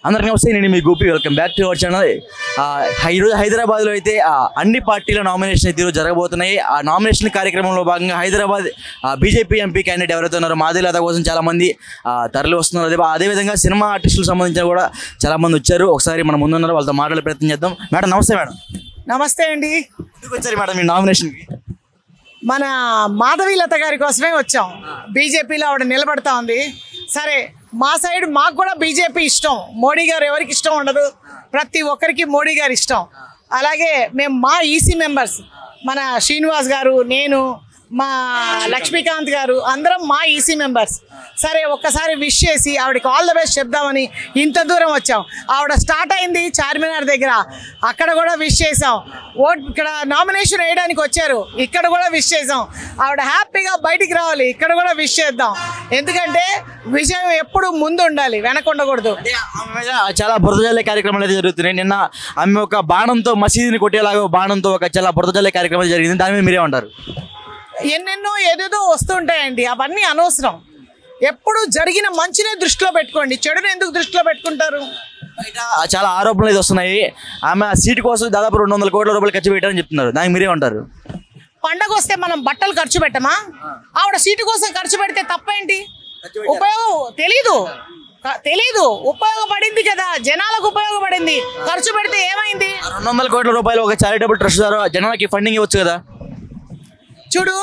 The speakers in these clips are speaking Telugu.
అందరికీ నమస్తే, నేను మీ Gopi. Welcome back to our channel. ఈరోజు హైదరాబాద్లో అయితే అన్ని పార్టీల నామినేషన్ అయితే ఈరోజు జరగబోతున్నాయి. ఆ నామినేషన్ కార్యక్రమంలో భాగంగా హైదరాబాద్ బీజేపీ ఎంపీ క్యాండిడేట్ ఎవరైతే ఉన్నారో మాధవీలత కోసం చాలామంది తరలి వస్తున్నారు. అదేవిధంగా సినిమా ఆర్టిస్టులకు సంబంధించిన కూడా చాలామంది వచ్చారు. ఒకసారి మనం ముందున్నారు, వాళ్ళతో మాట్లాడే ప్రయత్నం చేద్దాం. మేడం నమస్తే. మేడం నమస్తే అండి. ఎందుకు వచ్చారు మేడం మీ నామినేషన్కి? మన మాధవీలత గారి కోసమే వచ్చాం. బీజేపీలో ఆవిడ నిలబడతా ఉంది. సరే, మా సైడ్ మాకు కూడా బీజేపీ ఇష్టం. మోడీ గారు ఎవరికి ఇష్టం ఉండదు, ప్రతి ఒక్కరికి మోడీ గారు ఇష్టం. అలాగే మేము మా ఈసీ మెంబర్స్, మన శ్రీనివాస్ గారు, నేను, మా లక్ష్మీకాంత్ గారు అందరం మా ఈసీ మెంబర్స్. సరే, ఒక్కసారి విష్ చేసి ఆవిడకి ఆల్ ద బెస్ట్ చెప్దామని ఇంత దూరం వచ్చాం. ఆవిడ స్టార్ట్ అయింది చార్మినార్ దగ్గర, అక్కడ కూడా విష్ చేసాం. ఇక్కడ నామినేషన్ వేయడానికి వచ్చారు, ఇక్కడ కూడా విష్ చేసాం. ఆవిడ హ్యాపీగా బయటికి రావాలి, ఇక్కడ కూడా విష్ చేద్దాం. ఎందుకంటే విజయం ఎప్పుడు ముందు ఉండాలి, వెనక ఉండకూడదు. చాలా బురద జల్లే కార్యక్రమాలు అయితే జరుగుతున్నాయి. నిన్న ఆమె ఒక బాణంతో మసీదుని కొట్టేలాగా బాణంతో ఒక చాలా బురద జల్లే కార్యక్రమాలు జరిగింది. దాని మీద మీరే ఉంటారు? ఎన్నెన్నో ఏదేదో వస్తుంటాయండి, అవన్నీ అనవసరం. ఎప్పుడు జరిగిన మంచినే దృష్టిలో పెట్టుకోండి, చెడుని ఎందుకు దృష్టిలో పెట్టుకుంటారు? చాలా ఆరోపణలు అయితే వస్తున్నాయి. ఆమె సీటు కోసం దాదాపు 200 కోట్ల రూపాయలు ఖర్చు పెట్టారని చెప్తున్నారు. దానికి మీరే ఉంటారు? పండగ వస్తే మనం బట్టలు ఖర్చు పెట్టమా? ఆవిడ సీటు కోసం ఖర్చు పెడితే తప్పేంటి? ఉపయోగం తెలీదు, ఉపయోగపడింది కదా, జనాలకు ఉపయోగపడింది. ఖర్చు పెడితే ఏమైంది? 200 కోట్ల రూపాయలు ఒక చారిటబుల్ ట్రస్ట్ ద్వారా జనాలకి ఫండింగ్ ఇవ్వచ్చు కదా. చూడు,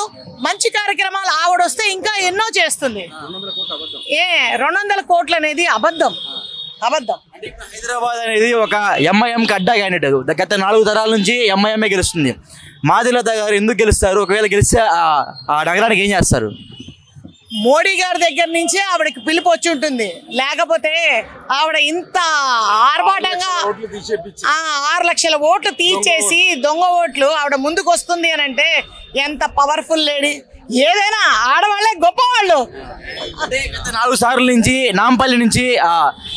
మంచి కార్యక్రమాలు ఆవిడ వస్తే ఇంకా ఎన్నో చేస్తుంది. 200 కోట్లు అనేది అబద్ధం. హైదరాబాద్ అనేది ఒక ఎంఐఎంకి అడ్డా క్యాండిడేట్. గత 4 తరాల నుంచి ఎంఐఎంఏ గెలుస్తుంది. మాధవీలత గారు ఎందుకు గెలుస్తారు? ఒకవేళ గెలిస్తే ఆ నగరానికి ఏం చేస్తారు? మోడీ గారి దగ్గర నుంచే ఆవిడకి పిలుపు వచ్చి ఉంటుంది. లేకపోతే ఆవిడ ఇంత ఆర్భాటంగా 6 లక్షల ఓట్లు తీసేసి దొంగ ఓట్లు ఆవిడ ముందుకు వస్తుంది అని అంటే ఎంత పవర్ఫుల్ లేడీ. ఏదైనా ఆడవాళ్లే గొప్పవాళ్ళు. అదే గత 4 సార్లు నుంచి నాంపల్లి నుంచి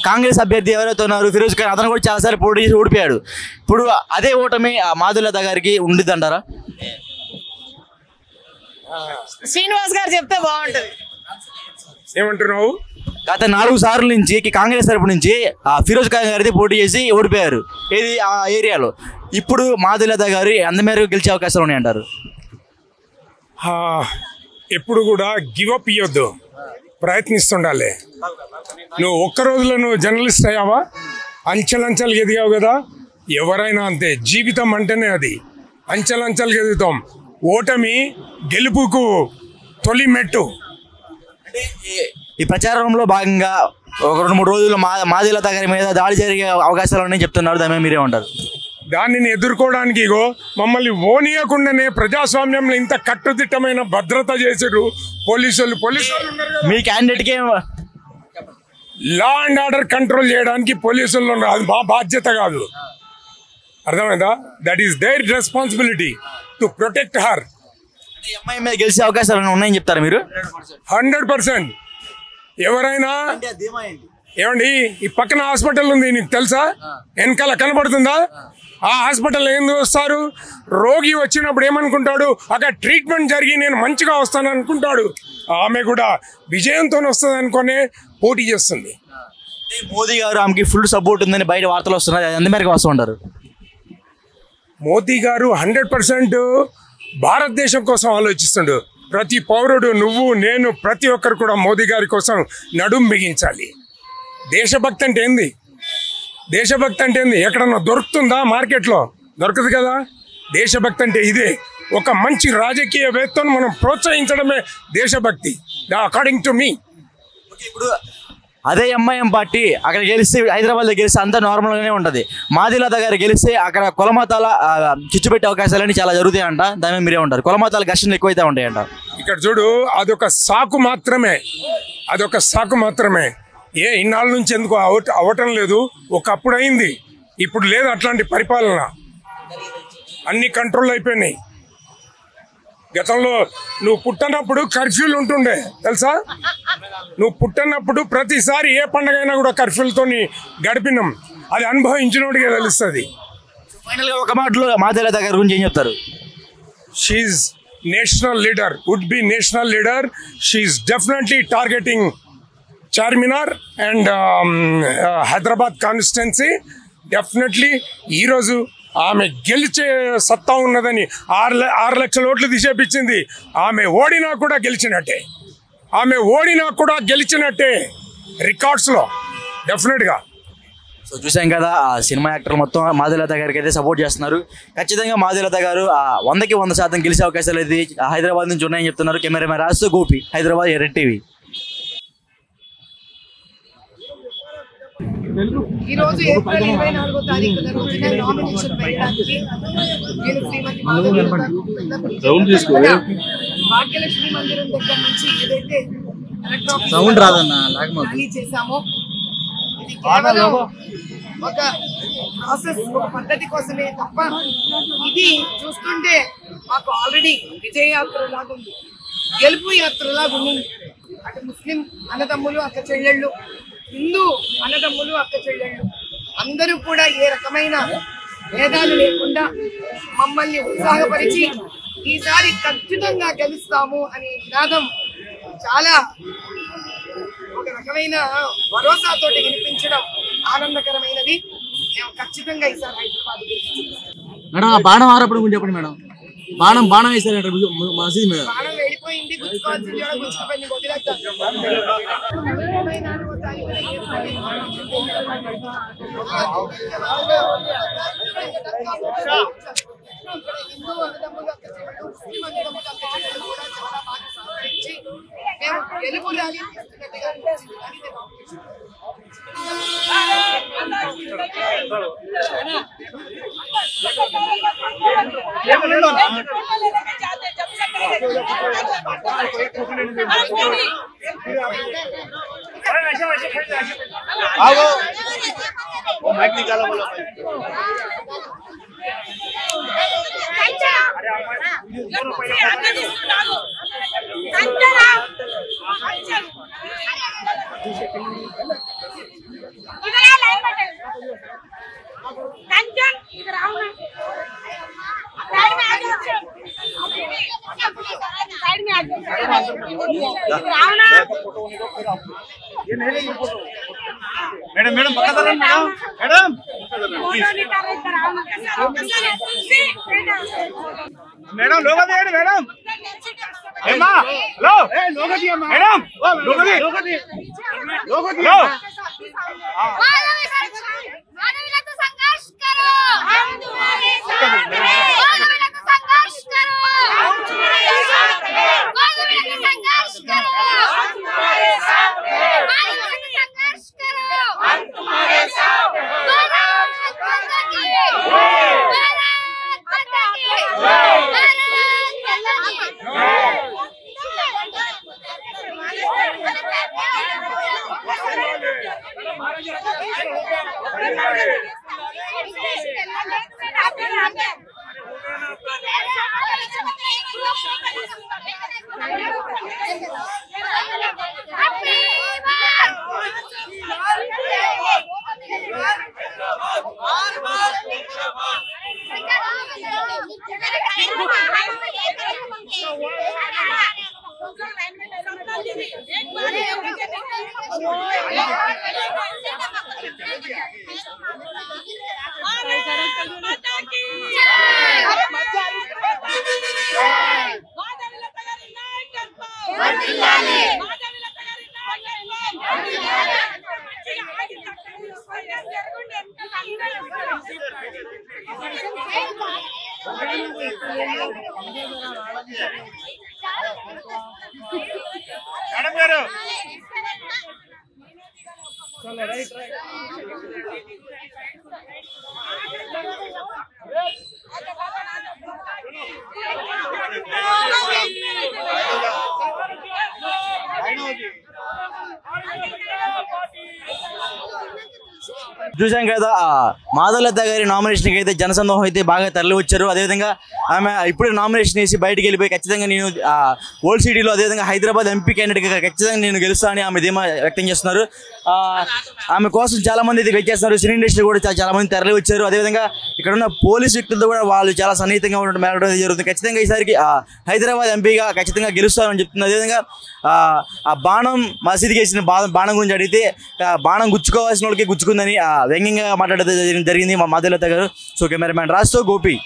కాంగ్రెస్ అభ్యర్థి ఎవరైతే ఉన్నారు ఫిరోజ్ ఖాన్, అతను కూడా చాలాసార్లు పోటీ చేసి ఓడిపోయాడు. ఇప్పుడు అదే ఓటమి మాధవీలత గారికి ఉండిద్ది అంటారా? శ్రీనివాస్ గారు చెప్తే బాగుంటది. ఏమంటున్నావు? గత 4 సార్లు నుంచి కాంగ్రెస్ తరపు నుంచి ఫిరోజ్ ఖాన్ గారిది పోటీ చేసి ఓడిపోయారు ఏది ఆ ఏరియాలో. ఇప్పుడు మాధవీలత గారు అందమేరకు గెలిచే అవకాశాలు ఉన్నాయంటారు? ఎప్పుడు కూడా గివప్ ఇవ్వద్దు, ప్రయత్నిస్తుండాలి. నువ్వు ఒక్క రోజులో నువ్వు జర్నలిస్ట్ అయ్యావా? అంచెలంచెలు ఎదిగావు కదా. ఎవరైనా అంతే, జీవితం అంటేనే అది అంచెలంచెలు ఎదుగుతాం. ఓటమి గెలుపుకు తొలి మెట్టు. ఈ ప్రచారంలో భాగంగా ఒక 2-3 రోజులు మాధవీలత గారి మీద దాడి జరిగే అవకాశాలు ఉన్నాయని చెప్తున్నారు. దాని మీద మీరే ఉంటారు? దానిని ఎదుర్కోవడానికి మమ్మల్ని ఓనియకుండానే ప్రజాస్వామ్యంలో ఇంత కట్టుదిట్టమైన భద్రత చేసారు పోలీసులు. మీ క్యాండిడేట్కి లా అండ్ ఆర్డర్ కంట్రోల్ చేయడానికి పోలీసులు ఉన్నారు. అది మా బాధ్యత కాదు, అర్థమైందా? That is there responsibility to protect her. MIM మీద గెలిచే అవకాశాలు ఉన్నాయని చెప్తారు మీరు? 100%. ఎవరైనా ఏమండి, ఈ పక్కన హాస్పిటల్ ఉంది, నీకు తెలుసా? వెనకాల కనబడుతుందా? ఆ హాస్పిటల్ ఎందుకు వస్తారు? రోగి వచ్చినప్పుడు ఏమనుకుంటాడు? అక్కడ ట్రీట్మెంట్ జరిగి నేను మంచిగా వస్తాను అనుకుంటాడు. ఆమె కూడా విజయంతో వస్తుంది అనుకునే పోటీ చేస్తుంది. మోదీ గారు ఆమెకి ఫుల్ సపోర్ట్ ఉందని బయట వార్తలు వస్తున్నాయి, అందరికీ వస్తూ ఉంటారు. మోదీ గారు 100% భారతదేశం కోసం ఆలోచిస్తుండు. ప్రతి పౌరుడు, నువ్వు, నేను, ప్రతి ఒక్కరు కూడా మోదీ గారి కోసం నడుం బిగించాలి. దేశభక్తి అంటే ఏంది? ఎక్కడన్నా దొరుకుతుందా? మార్కెట్లో దొరకదు కదా. దేశభక్తి అంటే ఇదే. ఒక మంచి రాజకీయవేత్తను మనం ప్రోత్సహించడమే దేశభక్తి, అకార్డింగ్ టు మీ. ఇప్పుడు అదే ఎంఐఎం పార్టీ అక్కడ గెలిస్తే, హైదరాబాద్లో గెలిస్తే అంతా నార్మల్గానే ఉంటుంది. మాధవీలత గారు గెలిస్తే అక్కడ కులమతాల చిచ్చుపెట్టే అవకాశాలని చాలా జరుగుతాయంట. దాని మీద మీరే ఉంటారు? కులమతాల ఘర్షణలు ఎక్కువైతే ఉంటాయంట. ఇక్కడ చూడు, అదొక సాకు మాత్రమే. ఇన్నాళ్ళ నుంచి ఎందుకు అవటం లేదు? ఒకప్పుడు అయింది, ఇప్పుడు లేదు అట్లాంటి పరిపాలన. అన్ని కంట్రోల్ అయిపోయినాయి. గతంలో నువ్వు పుట్టినప్పుడు కర్ఫ్యూలు ఉంటుండే, తెలుసా? నువ్వు పుట్టినప్పుడు ప్రతిసారి ఏ పండుగ అయినా కూడా కర్ఫ్యూలతో గడిపినాం. అది అనుభవించినోడికే తెలుస్తుంది. ఫైనల్గా ఒక మాటలో మాధవీలత గారి గురించి ఏం చెప్తారు? She national leader, would be national leader. She definitely targeting Charminar and Hyderabad constituency definitely ఈరోజు ఆమె గెలిచే సత్తా ఉన్నదని 6 లక్షల ఓట్లు తీసేపించింది. ఆమె ఓడినా కూడా గెలిచినట్టే రికార్డ్స్లో డెఫినెట్గా. సో చూసాం కదా, ఆ సినిమా యాక్టర్ మొత్తం మాధవీలత గారికి అయితే సపోర్ట్ చేస్తున్నారు. ఖచ్చితంగా మాధవీలత గారు 100కి 100% గెలిచే అవకాశాలు అయితే హైదరాబాద్ నుంచి ఉన్నాయని చెప్తున్నారు. కెమెరామెన్ రాజుతో గోపి, హైదరాబాద్, రెడ్ టీవీ. ఈ రోజు ఏప్రిల్ 24వ తారీఖున రోజున నామినేషన్ వేయడానికి నేను శ్రీమతి భాగ్యలక్ష్మి మందిరం దగ్గర నుంచి ఏదైతే సౌండ్ రాదన్నా చేశామో ఇది కేవలం ఒక ప్రాసెస్, ఒక పద్ధతి కోసమే తప్ప ఇది చూస్తుంటే మాకు ఆల్రెడీ విజయయాత్ర లాగా ఉంది, గెలుపు యాత్ర లాగా ఉంది. అటు ముస్లిం అన్నదమ్ములు అక్క చెల్లెళ్ళు, హిందూ అన్నదమ్ములు అక్క చెల్లెళ్ళు అందరూ కూడా ఏ రకమైన భేదాలు లేకుండా మమ్మల్ని ఉత్సాహపరిచి ఈసారి ఖచ్చితంగా గెలుస్తాము అనే నినాదం చాలా ఒక రకమైన భరోసాతోటి వినిపించడం ఆనందకరమైనది. మేము ఖచ్చితంగా ఈసారి హైదరాబాద్ మేడం. ఆ బాణం ఆరప్పుడు చెప్పండి మేడం. బాణం వేసారంట మసీద్ మీద. బాణం వెళ్ళిపోయింది, గుచ్చుకోవాల్సింది కూడా గుచ్చుకుపోయింది, వదిలేద్దాం. హిందూ అన్నదమ్ములు అక్క చెల్లెళ్ళు, ముస్లిం అన్నదమ్ములు అక్క చెల్లెళ్ళు కూడా చాలా బాగా సహకరించి మేము గెలుపు ర్యాలీ చేస్తున్నట్టుగా అనిపించింది. మేడం మేడం మేడం మేడం లోగా తీయండి మేడం. ఏమ్మా లో లోగా తీయమ్మా మేడం, లోగా తీ లోగా తీ. मानवीयता संघर्ष करो, हम तुम्हारे साथ हैं। मानवीयता संघर्ष करो, हम तुम्हारे साथ हैं। मानवीयता संघर्ष करो, हम तुम्हारे साथ हैं। मानवीयता संघर्ष करो, हम तुम्हारे साथ हैं। भारत माता की जय, भारत माता की जय, भारत माता की जय। మేడం గారు చూసాం కదా, మాధవీలత గారి నామినేషన్కి అయితే జనసందోహం అయితే బాగా తరలి వచ్చారు. అదేవిధంగా ఆమె ఇప్పుడే నామినేషన్ వేసి బయటికి వెళ్ళిపోయి ఖచ్చితంగా నేను ఓల్డ్ సిటీలో అదేవిధంగా హైదరాబాద్ ఎంపీ క్యాండిడేట్గా ఖచ్చితంగా నేను గెలుస్తానని ఆమె ధీమా వ్యక్తం చేస్తున్నారు. ఆమె కోసం చాలా మంది అయితే వెయిట్ చేస్తున్నారు. సినీ ఇండస్ట్రీ కూడా చాలా మంది తరలి వచ్చారు. అదేవిధంగా ఇక్కడ ఉన్న పోలీస్ వ్యక్తులతో కూడా వాళ్ళు చాలా సన్నిహితంగా ఉండడం మేడం జరుగుతుంది. ఖచ్చితంగా ఈసారికి హైదరాబాద్ ఎంపీగా ఖచ్చితంగా గెలుస్తారని చెప్తుంది. అదేవిధంగా ఆ బాణం మసీదుకి వేసిన బాణం గురించి అడిగితే బాణం గుచ్చుకోవాల్సిన వాళ్ళకి గుచ్చుకుందని వ్యంగ్యంగా మాట్లాడడం జరిగింది మా మాధవీలత గారు. సో కెమెరామ్యాన్ రాజ్తో గోపి.